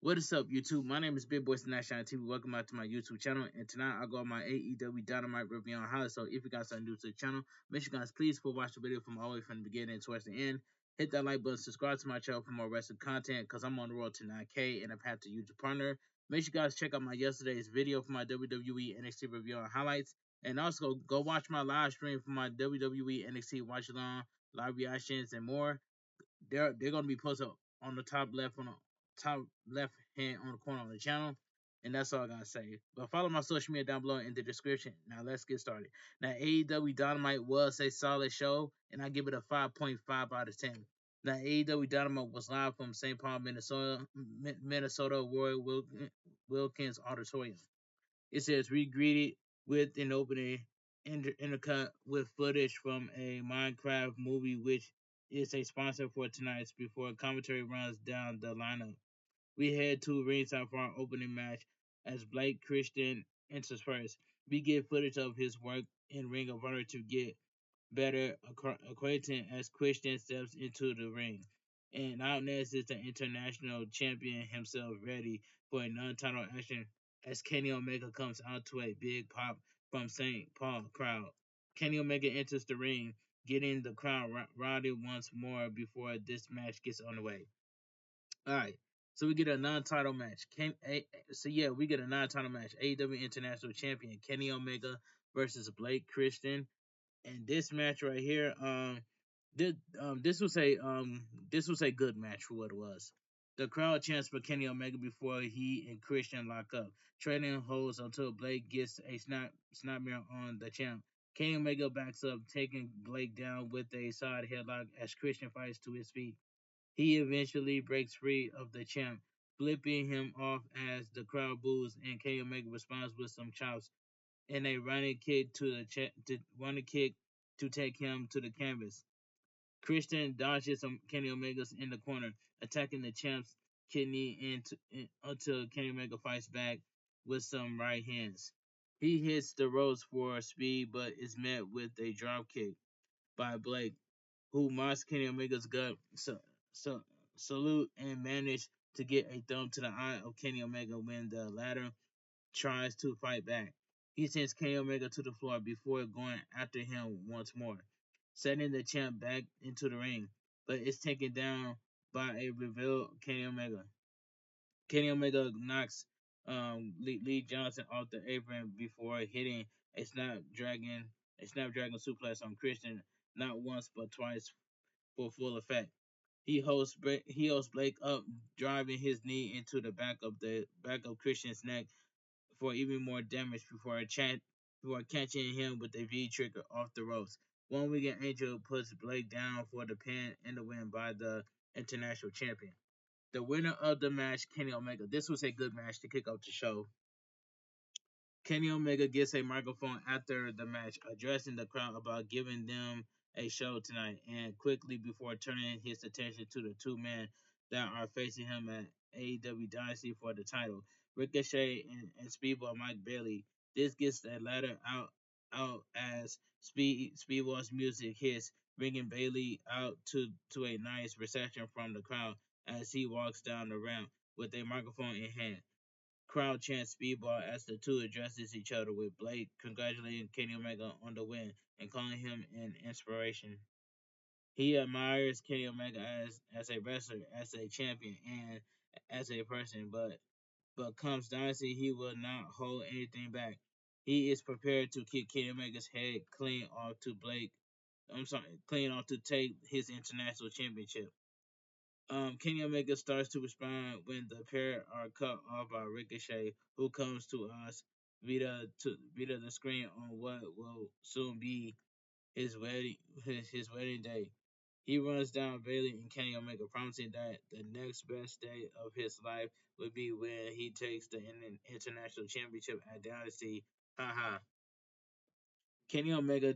What is up, YouTube? My name is Bigboysnacksjonnytv. Welcome back to my YouTube channel. And tonight I got my AEW Dynamite review on highlights. So if you guys are new to the channel, make sure you guys please watch the video from all the way from the beginning towards the end. Hit that like button, subscribe to my channel for more wrestling content because I'm on the road to 9K and a path to YouTube partner. Make sure you guys check out my yesterday's video for my WWE NXT review on highlights. And also go watch my live stream for my WWE NXT watch along, live reactions, and more. They're gonna be posted on the top left hand on the corner of the channel. And that's all I gotta say. But follow my social media down below in the description. Now let's get started. Now AEW Dynamite was a solid show, and I give it a 5.5 out of 10. Now AEW Dynamite was live from St. Paul, Minnesota Roy Wilkins Auditorium. It says we greeted with an opening intercut with footage from a Minecraft movie, which is a sponsor for tonight's before commentary runs down the lineup. We head to ringside for our opening match as Blake Christian enters first. We get footage of his work in Ring of Honor to get better acquainted as Christian steps into the ring. And out next is the international champion himself, ready for a non-title action as Kenny Omega comes out to a big pop from St. Paul crowd. Kenny Omega enters the ring, getting the crowd rowdy once more before this match gets underway. All right. So we get a non-title match. We get a non-title match. AEW International Champion Kenny Omega versus Blake Christian. And this match right here, this was a good match for what it was. The crowd chants for Kenny Omega before he and Christian lock up, trading holds until Blake gets a snapmare on the champ. Kenny Omega backs up, taking Blake down with a side headlock as Christian fights to his feet. He eventually breaks free of the champ, flipping him off as the crowd boos, and Kenny Omega responds with some chops and a running kick running kick to take him to the canvas. Christian dodges Kenny Omega's in the corner, attacking the champ's kidney until Kenny Omega fights back with some right hands. He hits the ropes for speed, but is met with a drop kick by Blake, who mocks Kenny Omega's gut so, salute and manage to get a thumb to the eye of Kenny Omega when the latter tries to fight back. He sends Kenny Omega to the floor before going after him once more, sending the champ back into the ring, but is taken down by a revealed Kenny Omega. Kenny Omega knocks Lee Johnson off the apron before hitting a snapdragon a snapdragon suplex on Christian not once but twice for full effect. He holds Blake up, driving his knee into the back of Christian's neck for even more damage before catching him with a V trigger off the ropes. One Weekend Angel puts Blake down for the pin and the win by the international champion. The winner of the match, Kenny Omega. This was a good match to kick off the show. Kenny Omega gets a microphone after the match, addressing the crowd about giving them a show tonight, and quickly before turning his attention to the two men that are facing him at AEW Dynasty for the title, Ricochet and Speedball Mike Bailey. This gets the latter out as Speedball's music hits, bringing Bailey out to a nice reception from the crowd as he walks down the ramp with a microphone in hand. Crowd chants Speedball as the two addresses each other, with Blake congratulating Kenny Omega on the win and calling him an inspiration. He admires Kenny Omega as a wrestler, as a champion, and as a person, but comes Dynasty, he will not hold anything back. He is prepared to kick Kenny Omega's head clean off to Blake. Clean off to take his international championship. Kenny Omega starts to respond when the pair are cut off by Ricochet, who comes to us via the screen on what will soon be his wedding day. He runs down Bailey and Kenny Omega, promising that the next best day of his life would be when he takes the international championship at Dynasty. Haha. Kenny Omega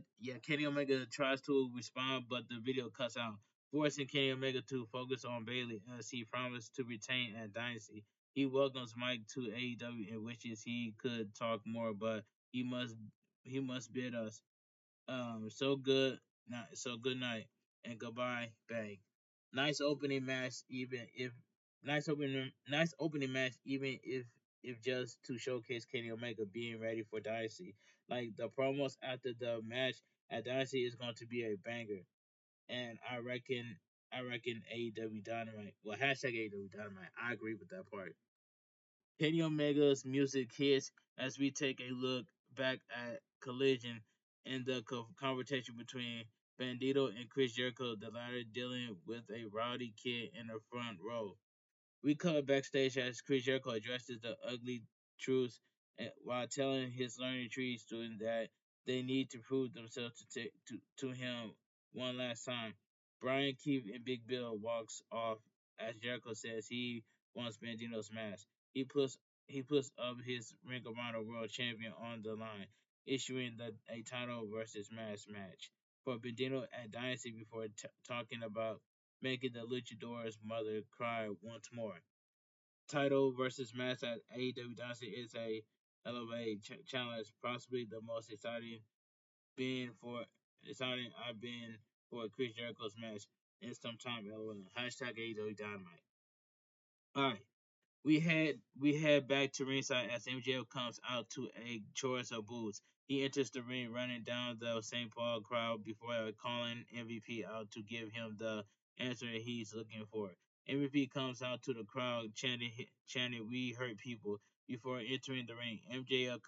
tries to respond, but the video cuts out, forcing Kenny Omega to focus on Bailey as he promised to retain at Dynasty. He welcomes Mike to AEW and wishes he could talk more, but he must bid us. So good night and goodbye, bang. Nice opening match, even if Nice opening match, even if just to showcase Kenny Omega being ready for Dynasty. Like the promos after the match at Dynasty is going to be a banger, and I reckon AEW Dynamite. Well, hashtag AEW Dynamite. I agree with that part. Kenny Omega's music hits as we take a look back at Collision and the confrontation between Bandito and Chris Jericho, the latter dealing with a rowdy kid in the front row. We cut backstage as Chris Jericho addresses the ugly truth while telling his learning tree students that they need to prove themselves to him one last time. Brian Keith and Big Bill walks off as Jericho says he wants Bandito's mask. He puts he puts up his Ring of Honor World Champion on the line, issuing a title versus mask match for Bandito at Dynasty before talking about making the Luchador's mother cry once more. Title versus match at AEW Dynasty is a LOA challenge, possibly the most being for exciting I've been for Chris Jericho's match in some time. LOL. Hashtag AEW Dynamite. All right. We head back to ringside as MJF comes out to a chorus of boos. He enters the ring running down the St. Paul crowd before calling MVP out to give him the answer he's looking for. MVP comes out to the crowd chanting "We hurt people" before entering the ring. MJF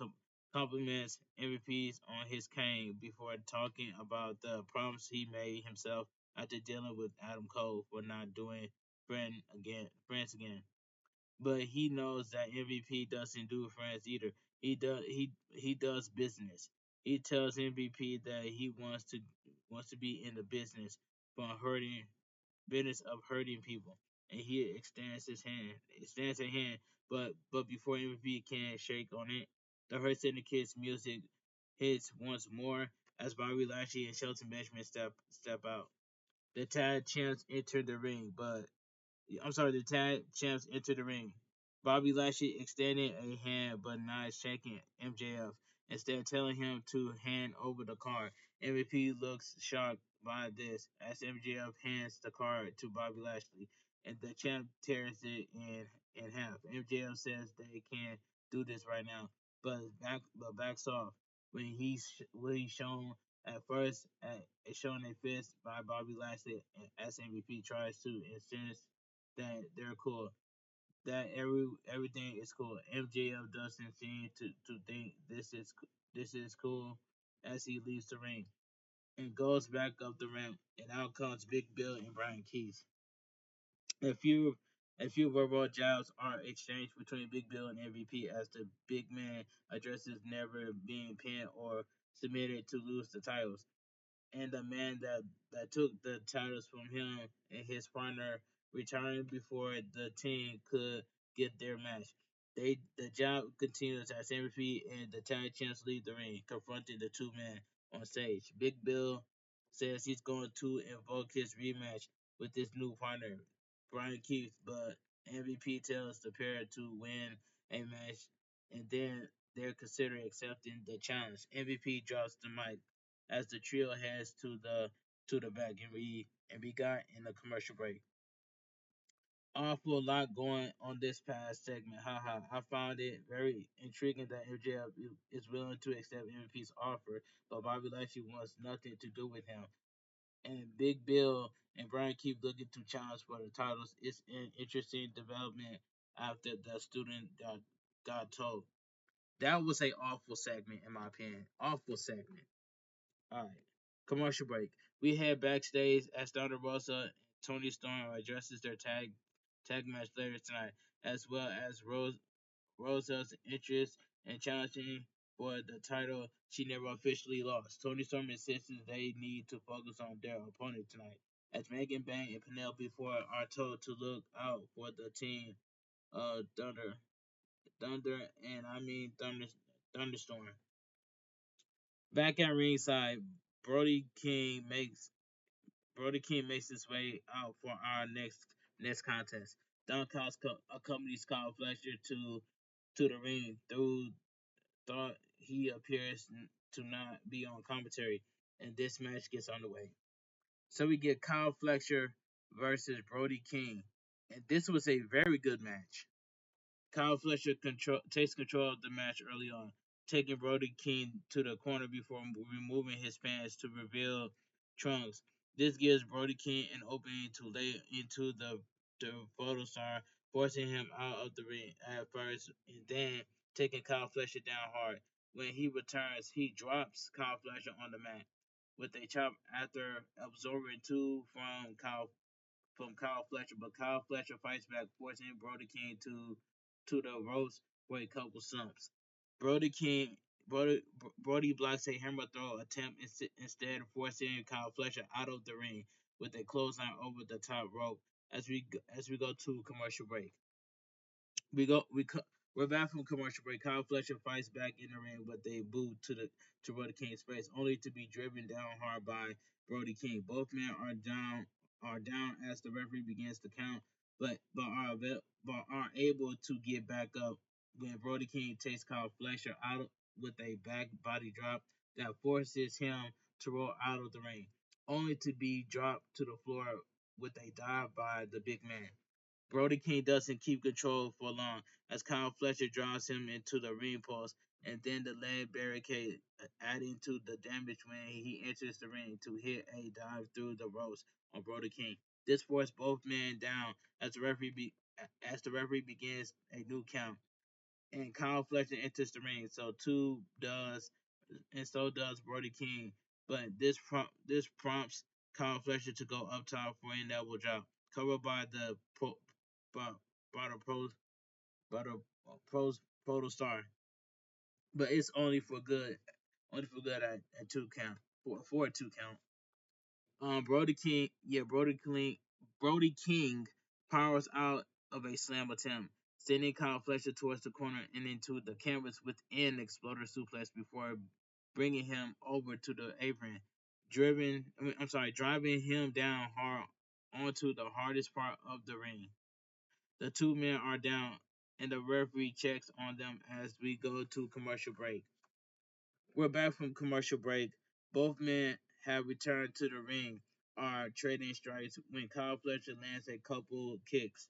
compliments MVP's on his cane before talking about the promise he made himself after dealing with Adam Cole for not doing friends again, but he knows that MVP doesn't do friends either. He does business. He tells MVP that he wants to be in the from hurting business of hurting people, and he extends a hand, but before MVP can shake on it, the Hurt Syndicate's music hits once more as Bobby Lashley and Shelton Benjamin step out. The tag champs enter the ring, but I'm sorry, the tag champs enter the ring. Bobby Lashley extended a hand but not shaking MJF, instead telling him to hand over the card. MVP looks shocked by this as MJF hands the card to Bobby Lashley, and the champ tears it in half. MJF says they can't do this right now, but backs off when he's shown at first shown a fist by Bobby Lashley as MVP tries to insist that they're cool, that everything is cool. MJF doesn't seem to think this is cool as he leaves the ring and goes back up the ramp, and out comes Big Bill and Brian Keys. A few verbal jabs are exchanged between Big Bill and MVP as the big man addresses never being pinned or submitted to lose the titles, and the man that took the titles from him and his partner retiring before the team could get their match. The job continues as MVP and the tag champs leave the ring, confronting the two men on stage. Big Bill says he's going to invoke his rematch with his new partner, Brian Keith, but MVP tells the pair to win a match and then they're considering accepting the challenge. MVP drops the mic as the trio heads to the back and we got in a commercial break. Awful lot going on this past segment. Haha. I found it very intriguing that MJF is willing to accept MVP's offer, but Bobby Lashley wants nothing to do with him. And Big Bill and Brian keep looking to challenge for the titles. It's an interesting development after the student got told. That was a awful segment in my opinion. Awful segment. All right. Commercial break. We head backstage as Thunder Rosa and Tony Storm addresses their tag match later tonight, as well as Rosa's interest in challenging for the title she never officially lost. Tony Storm insists they need to focus on their opponent tonight, as Megan Bang and Penelope Ford are told to look out for the team Thunder, and I mean Thunderstorm. Back at ringside, Brody King makes Brody King makes his way out for our next contest. Don Cox accompanies Kyle Fletcher to the ring through thought he appears to not be on commentary, and this match gets underway. So we get Kyle Fletcher versus Brody King. And this was a very good match. Kyle Fletcher takes control of the match early on, taking Brody King to the corner before removing his pants to reveal trunks. This gives Brody King an opening to lay into the photo star, forcing him out of the ring at first, and then taking Kyle Fletcher down hard. When he returns, he drops Kyle Fletcher on the mat with a chop after absorbing two from Kyle Fletcher, but Kyle Fletcher fights back, forcing Brody King to the ropes for a couple stumps. Brody King Brody blocks a hammer throw attempt instead, forcing Kyle Fletcher out of the ring with a clothesline over the top rope. As we go to commercial break, we go we co- we're back from commercial break. Kyle Fletcher fights back in the ring, but they boot to Brody King's face, only to be driven down hard by Brody King. Both men are down as the referee begins to count, but are able to get back up when Brody King takes Kyle Fletcher out with a back body drop that forces him to roll out of the ring, only to be dropped to the floor with a dive by the big man. Brody King doesn't keep control for long as Kyle Fletcher draws him into the ring post and then the leg barricade, adding to the damage when he enters the ring to hit a dive through the ropes on Brody King. This forced both men down as the referee begins a new count, and Kyle Fletcher enters the ring. So does Brody King. But this prompts Kyle Fletcher to go up top for a elbow drop, covered by, by the pros by the pros proto star. But it's only for good at 2 count, for a 2 count. Brody King powers out of a slam attempt, sending Kyle Fletcher towards the corner and into the canvas with an exploder suplex before bringing him over to the apron, driving him down hard onto the hardest part of the ring. The two men are down, and the referee checks on them as we go to commercial break. We're back from commercial break. Both men have returned to the ring, are trading strikes when Kyle Fletcher lands a couple kicks,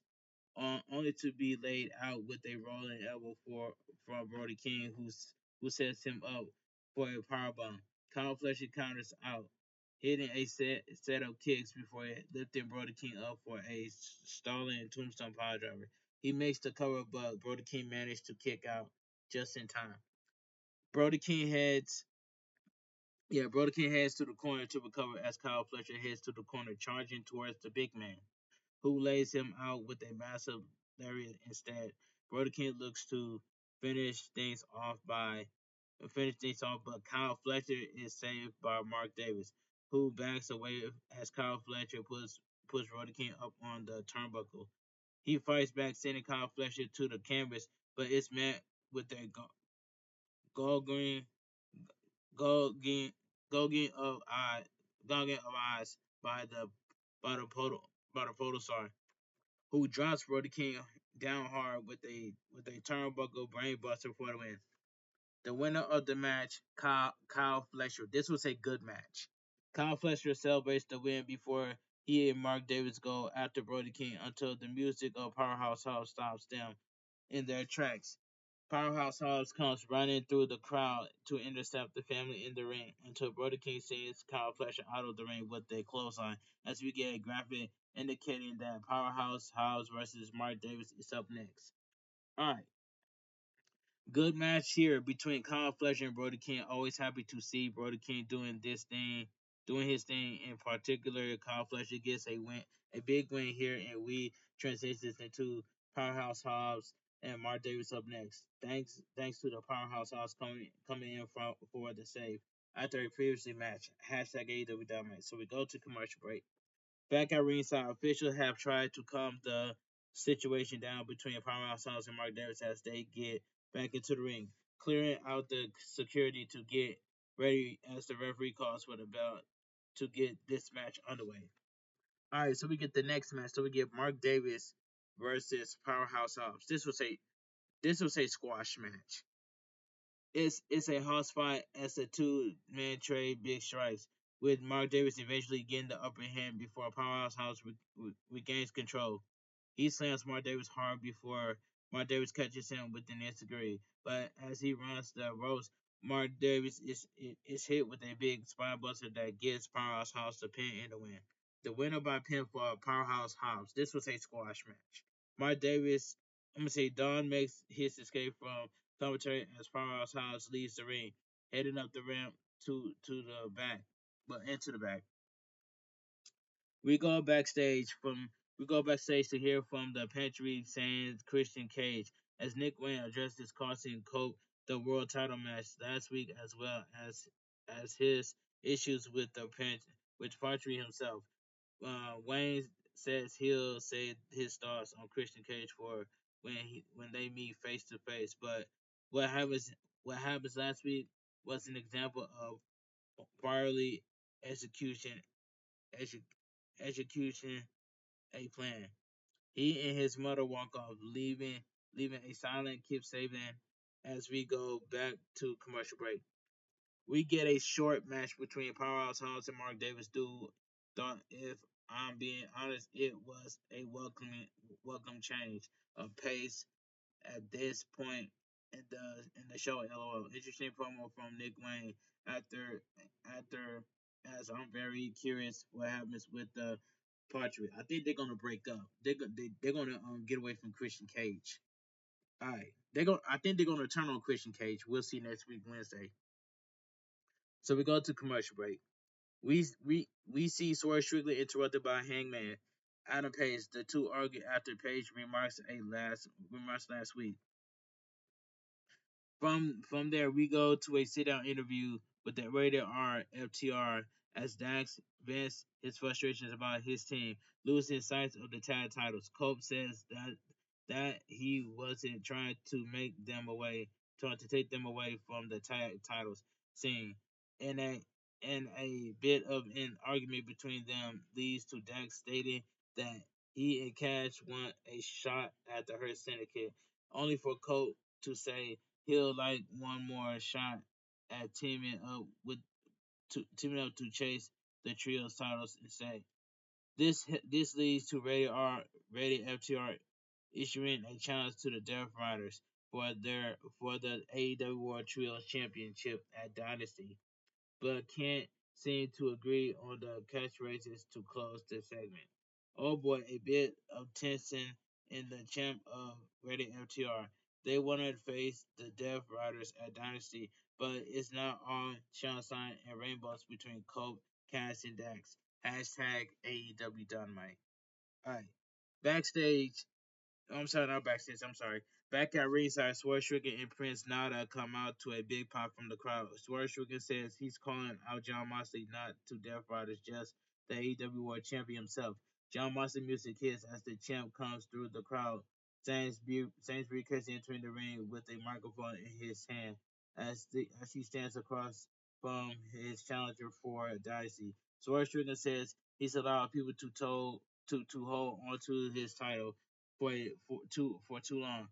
only to be laid out with a rolling elbow from Brody King, who sets him up for a powerbomb. Kyle Fletcher counters out, hitting a set of kicks before lifting Brody King up for a stalling tombstone piledriver. He makes the cover, but Brody King managed to kick out just in time. Brody King heads Brody King heads to the corner to recover as Kyle Fletcher heads to the corner, charging towards the big man, who lays him out with a massive lariat instead. Brody King looks to finish things off by but Kyle Fletcher is saved by Mark Davis, who backs away as Kyle Fletcher puts Brody King up on the turnbuckle. He fights back, sending Kyle Fletcher to the canvas, but it's met with a goal Gogging, gogging of eye, gogging of eyes by the protostar, who drops Brody King down hard with a turnbuckle brainbuster for the win. The winner of the match, Kyle Fletcher. This was a good match. Kyle Fletcher celebrates the win before he and Mark Davis go after Brody King until the music of Powerhouse Hobbs stops them in their tracks. Powerhouse Hobbs comes running through the crowd to intercept the family in the ring until Brody King sends Kyle Fletcher out of the ring with a clothesline as we get a graphic indicating that Powerhouse Hobbs versus Mark Davis is up next. Alright, good match here between Kyle Fletcher and Brody King. Always happy to see Brody King doing his thing. In particular, Kyle Fletcher gets a big win here, and we transition into Powerhouse Hobbs and Mark Davis up next. Thanks to the Powerhouse Hobbs coming in for the save after a previously match. Hashtag AEW Dynamite. So we go to commercial break. Back at ringside, officials have tried to calm the situation down between Powerhouse Hobbs and Mark Davis as they get back into the ring, clearing out the security to get ready as the referee calls for the bell to get this match underway. All right, so we get the next match. So we get Mark Davis versus Powerhouse Hobbs. This was a squash match. It's a hot spot as the two-man trade big strikes, with Mark Davis eventually getting the upper hand before Powerhouse Hobbs regains control. He slams Mark Davis hard before Mark Davis catches him with an insecurity. But as he runs the ropes, Mark Davis is hit with a big spine buster that gives Powerhouse Hobbs the pin and the win. The winner by pinfall, Powerhouse Hobbs. This was a squash match. Mark Davis, I'm gonna say Don makes his escape from commentary as Powerhouse Hobbs leaves the ring, heading up the ramp to the back, but into the back. We go backstage from we go backstage to hear from the pantry saying Christian Cage as Nick Wayne addresses costing Cope the world title match last week as well as his issues with the Pantry himself. Wayne says he'll say his thoughts on Christian Cage for when they meet face to face. But what happens what happens last week was an example of barley execution exe- execution a plan. He and his mother walk off, leaving a silent keep saving as we go back to commercial break. We get a short match between Powerhouse Hobbs and Mark Davis. Dude, thought if I'm being honest, it was a welcome change of pace at this point in the show. LOL. Interesting promo from Nick Wayne after as I'm very curious what happens with the Partridge. I think they're gonna break up. They're gonna get away from Christian Cage. All right, I think they're gonna turn on Christian Cage. We'll see next week Wednesday. So we go to commercial break. We see Swerve Strickland interrupted by Hangman. Adam Page. The two argue after Page remarks last week. From there, we go to a sit down interview with the rated R FTR as Dax vents his frustrations about his team losing sight of the tag titles. Cope says that he wasn't trying to take them away from the tag titles scene. And a bit of an argument between them leads to Dax stating that he and Cash want a shot at the Hurt Syndicate, only for Cope to say he'll like one more shot at teaming up to chase the trio's titles and say this leads to Rated FTR issuing a challenge to the Death Riders for the AEW World Trios Championship at Dynasty, but can't seem to agree on the catchphrases to close the segment. Oh boy, a bit of tension in the champ of Reddit FTR. They want to face the Death Riders at Dynasty, but it's not all sunshine and rainbows between Cope, Cass, and Dax. Hashtag AEW Dynamite. Alright. Backstage, I'm sorry, not backstage. I'm sorry. Back at ringside, Swerve Strickland and Prince Nada come out to a big pop from the crowd. Swerve Strickland says he's calling out John Moxley not to Death Riders, just the AEW World Champion himself. John Moxley music hits as the champ comes through the crowd. Sainsbury Casey entering the ring with a microphone in his hand as he stands across from his challenger for Dynasty. Swerve Strickland says he's allowed people to hold onto his title for too long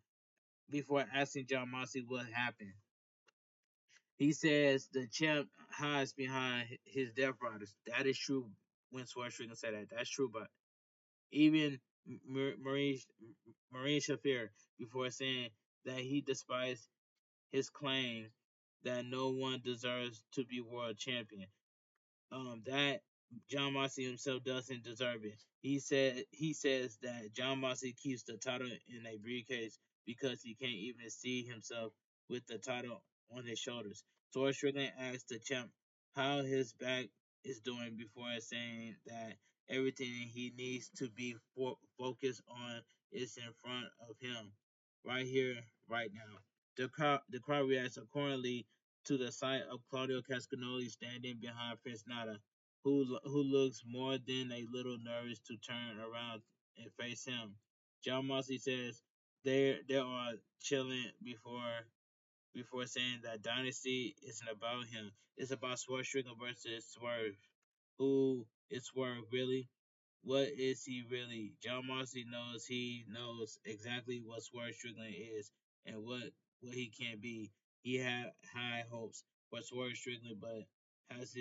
before asking John Moxley what happened. He says the champ hides behind his Death Riders. That is true. When Swerve Strickland said that, that's true. But even Marie Shafir before saying that he despised his claim that no one deserves to be world champion. That John Moxley himself doesn't deserve it. He says that John Moxley keeps the title in a briefcase because he can't even see himself with the title on his shoulders. Swerve Strickland asks the champ how his back is doing before saying that everything he needs to be focused on is in front of him, right here, right now. The crowd reacts accordingly to the sight of Claudio Cascanoli standing behind Prince Nana, who looks more than a little nervous to turn around and face him. John Moxley says they are chilling before saying that Dynasty isn't about him. It's about Swerve Strickland versus Swerve. Who is Swerve really? What is he really? John Moxley knows he knows exactly what Swerve Strickland is and what he can be. He had high hopes for Swerve Strickland, but has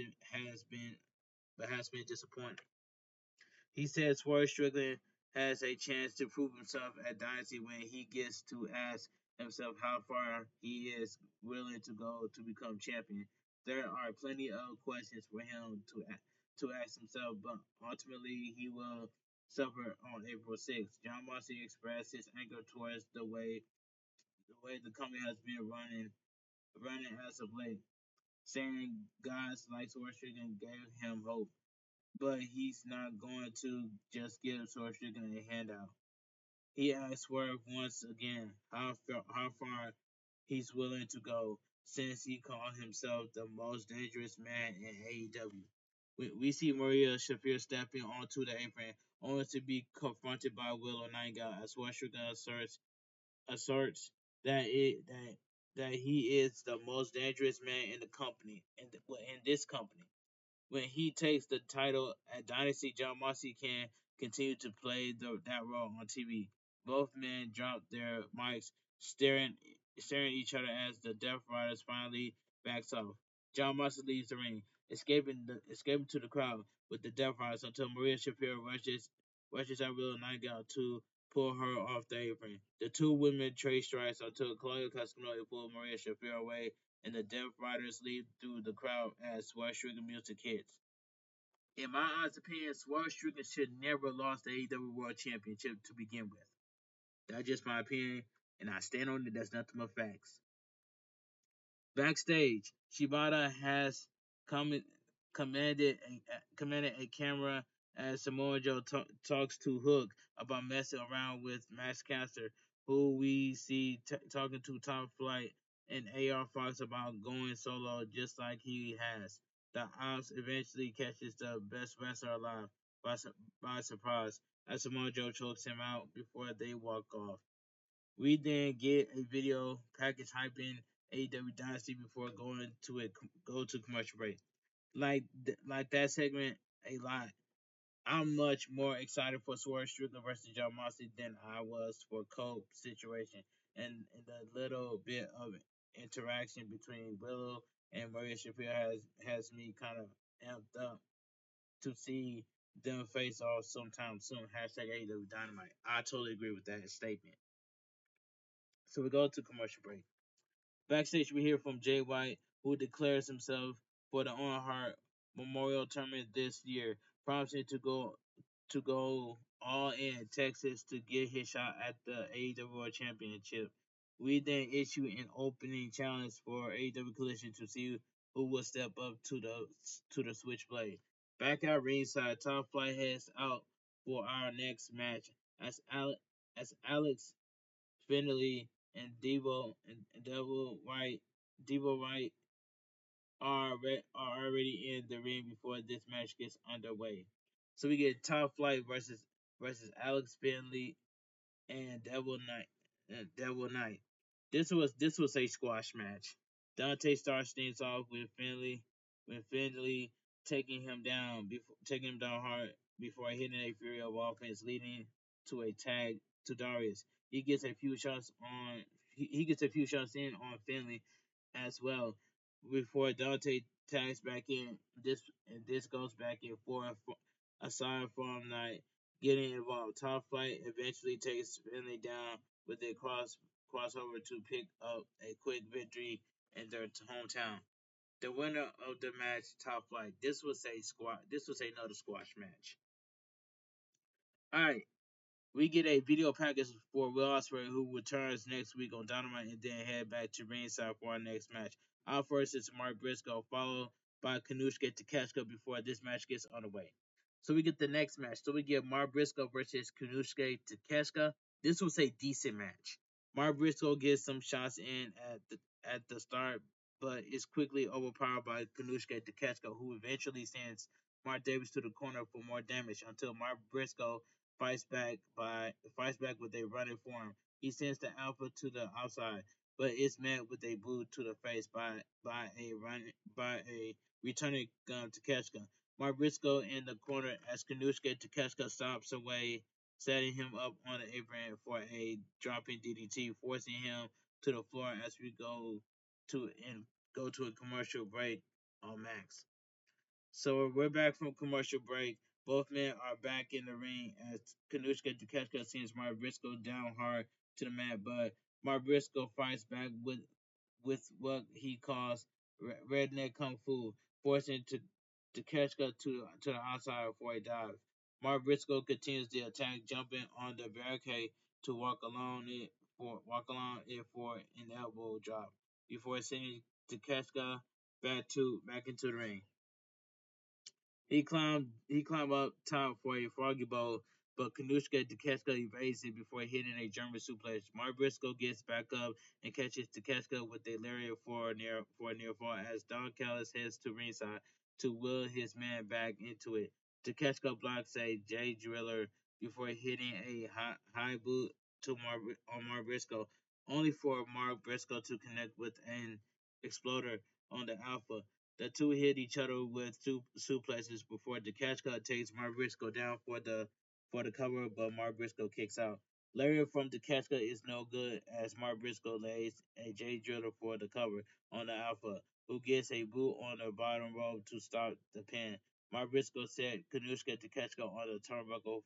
been disappointed. He said Swerve Strickland has a chance to prove himself at Dynasty when he gets to ask himself how far he is willing to go to become champion. There are plenty of questions for him to ask himself, but ultimately he will suffer on April 6th. John Moxley expressed his anger towards the way the company has been running as of late, saying guys like Sorcerer gave him hope, but he's not going to just give Sorcerer a handout. He asked Swerve once again how far he's willing to go since he called himself the most dangerous man in AEW. We see Maria Shafir stepping onto the apron only to be confronted by Willow Nightingale as Swerve asserts that he is the most dangerous man in the company in this company. When he takes the title at Dynasty, John Moxley can continue to play that role on TV. Both men drop their mics, staring at each other as the Death Riders finally backs off. John Moxley leaves the ring, escaping to the crowd with the Death Riders until Maria Shapiro rushes at Willow Nightingale to pull her off the apron. The two women trade strikes until Claudia Castagnoli pulls Maria Shapiro away and the Death Riders leave through the crowd as Swerve Strickland music hits. In my honest opinion, Swerve Strickland should never lost the AEW World Championship to begin with. That's just my opinion, and I stand on it. That's nothing but facts. Backstage, Shibata has come, commanded a camera as Samoa Joe talks to Hook about messing around with Max Caster, who we see talking to Top Flight and AR Fox about going solo just like he has. The Ops eventually catches the best wrestler alive by surprise as Samoa Joe chokes him out before they walk off. We then get a video package hyping AEW Dynasty before go to commercial break. Like that segment a lot. I'm much more excited for Swerve Strickland versus John Moxley than I was for Cope situation and the little bit of interaction between Willow and Maria Shapiro has me kind of amped up to see them face off sometime soon. Hashtag AEW Dynamite. I totally agree with that statement. So we go to commercial break. Backstage, we hear from Jay White, who declares himself for the Owen Hart Memorial Tournament this year, promising to go all in Texas to get his shot at the AEW World Championship. We then issue an opening challenge for AEW Collision to see who will step up to the Switchblade. Back at ringside, Top Flight heads out for our next match as Alex Finley and Devo White are already in the ring before this match gets underway. So we get Top Flight versus Alex Finley and Devil Knight. This was a squash match. Dante starts things off with Finley taking him down hard before hitting a fury of offense, leading to a tag to Darius. He gets a few shots on he gets a few shots in on Finley as well before Dante tags back in. This goes back and forth aside from Knight getting involved. Top Flight eventually takes Finley down with a crossover to pick up a quick victory in their hometown. The winner of the match, Top Flight. This was another squash match. All right, we get a video package for Will Ospreay, who returns next week on Dynamite, and then head back to ringside for our next match. Our first is Mark Briscoe, followed by Kanushka Takeshita before this match gets underway. So we get the next match. So we get Mark Briscoe versus Kanushka Takeshita. This was a decent match. Mark Briscoe gets some shots in at the start, but is quickly overpowered by Kanushka Takeshita, who eventually sends Mark Davis to the corner for more damage until Mark Briscoe fights back with a running form. He sends the Alpha to the outside, but is met with a boot to the face by a returning Takeshita. Mark Briscoe in the corner as Kanushka Takeshita stops away, setting him up on the apron for a dropping DDT, forcing him to the floor as we to go to a commercial break on Max. So we're back from commercial break. Both men are back in the ring as Kanushka Takeshita sends Mark Briscoe down hard to the mat, but Mark Briscoe fights back with what he calls redneck kung fu, forcing Takeshita to the outside for a dive. Mark Briscoe continues the attack, jumping on the barricade to walk along it for an elbow drop before sending Takeshita back into the ring. He climbed up top for a froggy bowl, but Kanushka Takeshita evades it before hitting a German suplex. Mark Briscoe gets back up and catches Takeshita with a lariat for a near fall as Don Callis heads to ringside to wheel his man back into it. Takeshita blocks a J Driller before hitting a high boot on Mark Briscoe, only for Mark Briscoe to connect with an exploder on the Alpha. The two hit each other with suplexes before Takeshita takes Mark Briscoe down for the cover, but Mark Briscoe kicks out. Lariat from Takeshita is no good as Mark Briscoe lays a J Driller for the cover on the Alpha, who gets a boot on the bottom rope to stop the pin. Mark Briscoe set Kanushka Takeshita on the turnbuckle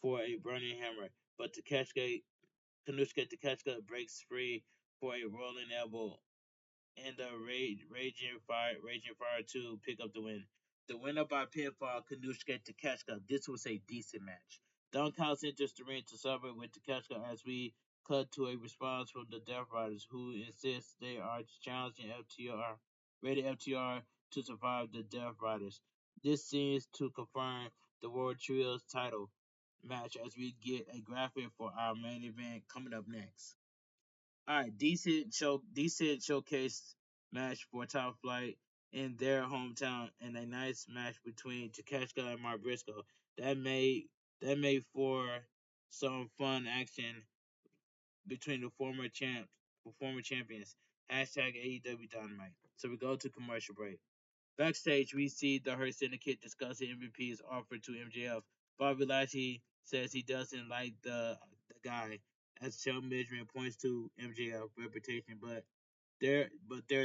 for a burning hammer, but Kanushka Takeshita breaks free for a rolling elbow and the Raging Fire 2 pick up the win. The winner by pinfall, Kanushka Takeshita. This was a decent match. Don Callis enters the ring to celebrate with Takeshita as we cut to a response from the Death Riders, who insist they are challenging FTR to survive the Death Riders. This seems to confirm the World Trios title match as we get a graphic for our main event coming up next. All right, decent showcase match for Top Flight in their hometown, and a nice match between Takeshita and Mark Briscoe. That made that made for some fun action between former champions. Hashtag AEW Dynamite. So we go to commercial break. Backstage, we see the Hurt Syndicate discussing MVP's offer to MJF. Bobby Lashley says he doesn't like the guy, as Shelton Benjamin points to MJF reputation, but their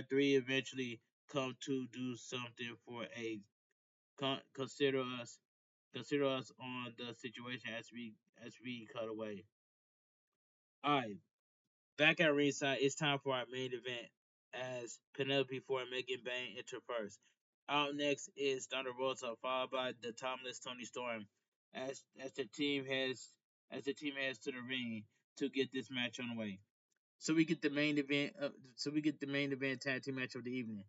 three eventually come to do something for a consider us on the situation as we cut away. All right, back at ringside, it's time for our main event as Penelope Ford and Megan Bain enter first. Out next is Thunder Rosa, followed by the timeless Tony Storm, as the team heads to the ring to get this match on the way. So we get the main event. Tag team match of the evening.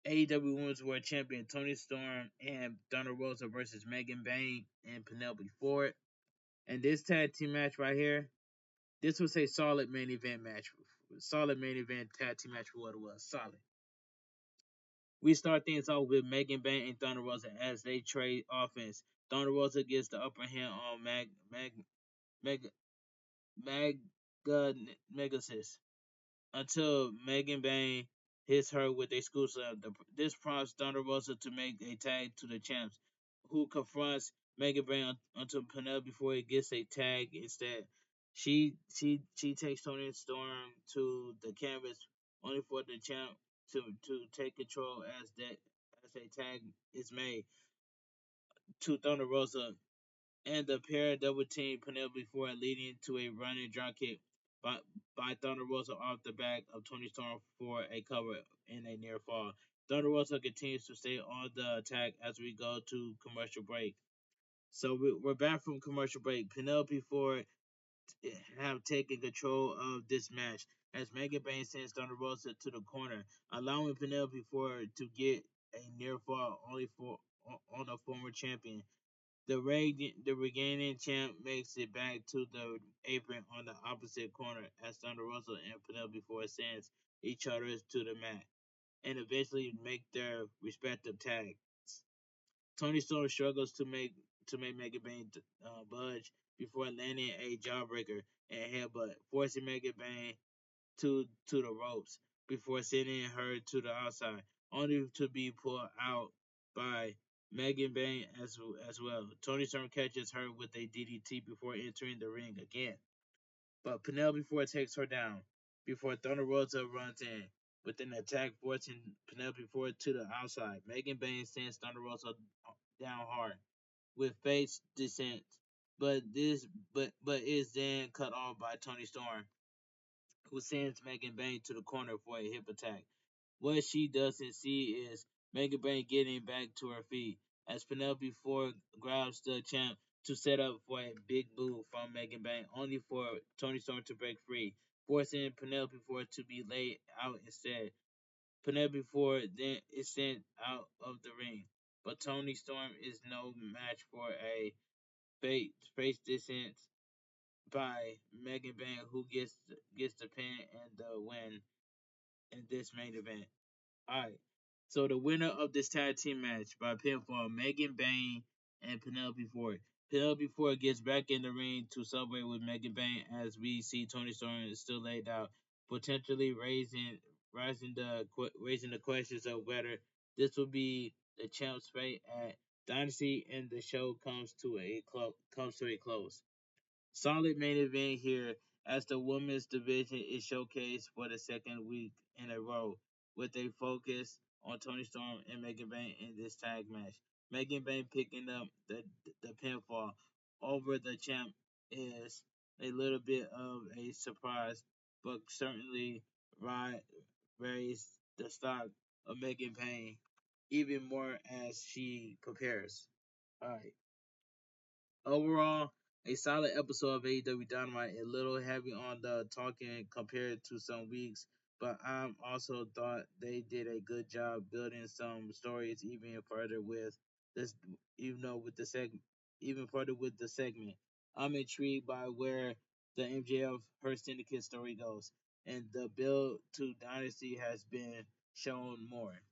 AEW Women's World Champion Tony Storm and Thunder Rosa versus Megan Bain and Penelope Ford. And this tag team match right here, this was a solid main event match. Solid main event tag team match for what it was. Solid. We start things off with Megan Bain and Thunder Rosa as they trade offense. Thunder Rosa gets the upper hand on Meg, Mag, Megasis until Megan Bain hits her with a school slam. This prompts Thunder Rosa to make a tag to the champs, who confronts Megan Bain until Penelope before he gets a tag instead. She takes Tony Storm to the canvas only for the champ to take control as a tag is made to Thunder Rosa and the pair double team Penelope Ford, leading to a running dropkick by, by Thunder Rosa off the back of Tony Storm for a cover in a near fall. Thunder Rosa continues to stay on the attack as we go to commercial break. So we're back from commercial break. Penelope Ford have taken control of this match as Megan Bain sends Thunder Rosa to the corner, allowing Penelope Ford to get a near fall only for on a former champion. The regaining champ makes it back to the apron on the opposite corner as Thunder Rosa and Penelope Ford sends each other to the mat and eventually make their respective tags. Tony Storm struggles to make Megan Bain budge before landing a jawbreaker and headbutt, forcing Megan Bain to the ropes before sending her to the outside, only to be pulled out by Megan Bain as well. Tony Storm catches her with a DDT before entering the ring again, but Penelope Ford takes her down before Thunder Rosa runs in with an attack forcing Penelope Ford to the outside. Megan Bain sends Thunder Rosa down hard. with face descent, but is then cut off by Tony Storm, who sends Megan Bain to the corner for a hip attack. What she doesn't see is Megan Bain getting back to her feet as Penelope Ford grabs the champ to set up for a big move from Megan Bain, only for Tony Storm to break free, forcing Penelope Ford to be laid out instead. Penelope Ford then is sent out of the ring, but Tony Storm is no match for a face distance by Megan Bain, who gets the pin and the win in this main event. Alright. So the winner of this tag team match by pinfall, Megan Bain and Penelope Ford. Penelope Ford gets back in the ring to celebrate with Megan Bain as we see Tony Storm is still laid out, potentially raising the questions of whether this will be the champ's fate at Dynasty, and the show comes to a close. Solid main event here as the women's division is showcased for the second week in a row with a focus on Tony Storm and Megan Bain in this tag match. Megan Bain picking up the pinfall over the champ is a little bit of a surprise, but certainly ri- raised the stock of Megan Bain even more as she prepares. All right. Overall, a solid episode of AEW Dynamite. A little heavy on the talking compared to some weeks, but I also thought they did a good job building some stories even further with this, even though with the even further with the segment. I'm intrigued by where the MJF her syndicate story goes, and the build to Dynasty has been shown more.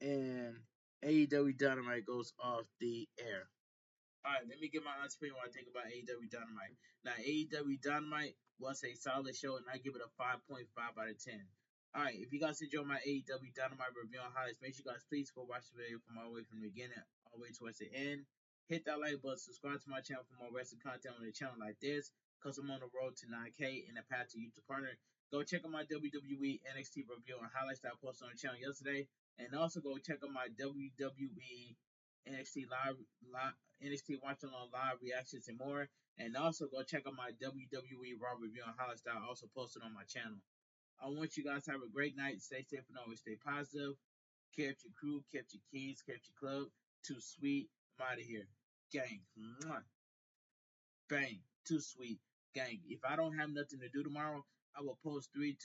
And AEW Dynamite goes off the air. All right, let me get my honest opinion what I think about AEW Dynamite. Now, AEW Dynamite was a solid show, and I give it a 5.5 out of 10. All right, if you guys enjoy my AEW Dynamite review on highlights, make sure you guys please go watch the video from all the way from the beginning all the way towards the end. Hit that like button, subscribe to my channel for more wrestling content on the channel like this, because I'm on the road to 9K and the path to YouTube partner. Go check out my WWE NXT review and highlights that I posted on the channel yesterday, and also go check out my WWE NXT live NXT watching on live reactions and more. And also go check out my WWE Raw review on highlights that I also posted on my channel. I want you guys to have a great night. Stay safe and always stay positive. Kept your crew, kept your keys, kept your club. Too sweet. I'm out of here. Gang. Mwah. Bang. Too sweet. Gang. If I don't have nothing to do tomorrow, I will post three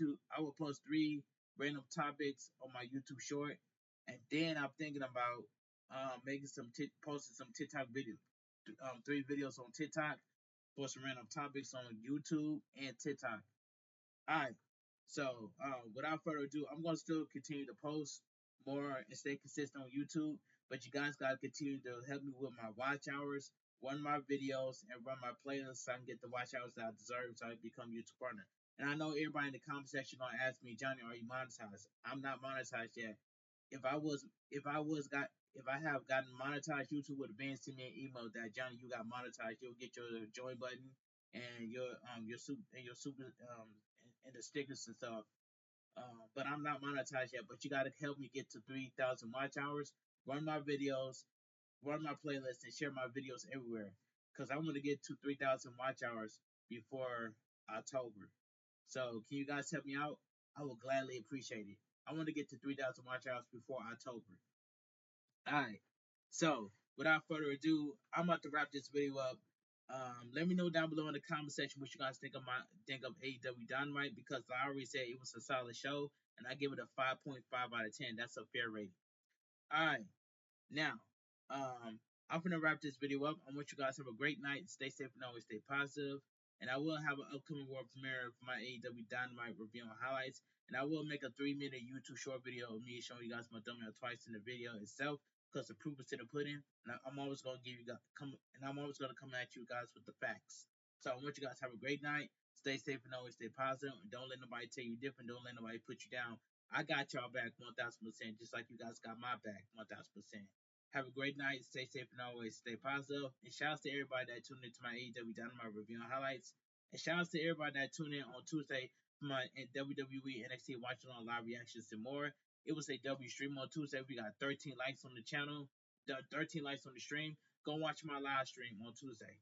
random topics on my YouTube short. And then I'm thinking about making posting some TikTok videos. Three videos on TikTok for some random topics on YouTube and TikTok. Alright. So, without further ado, I'm gonna still continue to post more and stay consistent on YouTube. But you guys gotta continue to help me with my watch hours, run my videos, and run my playlists so I can get the watch hours that I deserve so I can become YouTube partner. And I know everybody in the comment section gonna ask me, Johnny, are you monetized? I'm not monetized yet. If I have gotten monetized, YouTube would have been sent me an email that Johnny, you got monetized. You'll get your join button and your super and the stickers and stuff. But I'm not monetized yet. But you gotta help me get to 3,000 watch hours. Run my videos, run my playlist, and share my videos everywhere. Cause I want to get to 3,000 watch hours before October. So can you guys help me out? I will gladly appreciate it. I want to get to 3,000 watch hours before October. Alright. So, without further ado, I'm about to wrap this video up. Let me know down below in the comment section what you guys think of AEW Dynamite, because I already said it was a solid show, and I give it a 5.5 out of 10. That's a fair rating. Alright. Now, I'm gonna wrap this video up. I want you guys to have a great night. Stay safe and always stay positive. And I will have an upcoming world premiere for my AEW Dynamite review and highlights. And I will make a 3-minute YouTube short video of me showing you guys my thumbnail twice in the video itself, because the proof is to the pudding. And I'm always gonna I'm always gonna come at you guys with the facts. So I want you guys to have a great night. Stay safe and always stay positive. And don't let nobody tell you different. Don't let nobody put you down. I got y'all back 1,000%, just like you guys got my back 1,000%. Have a great night. Stay safe and always stay positive. And shout out to everybody that tuned into my AEW Dynamite review and highlights. And shout out to everybody that tuned in on Tuesday for my WWE NXT watching on live reactions and more. It was a W stream on Tuesday. We got 13 likes on the channel, 13 likes on the stream. go watch my live stream on Tuesday.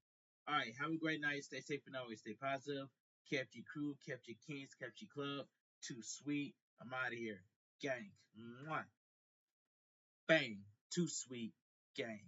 All right, have a great night. Stay safe and always stay positive. Kept your crew, kept your kings, kept your club. Too sweet. I'm out of here. Gang. Mwah. Bang. Too sweet. Gang.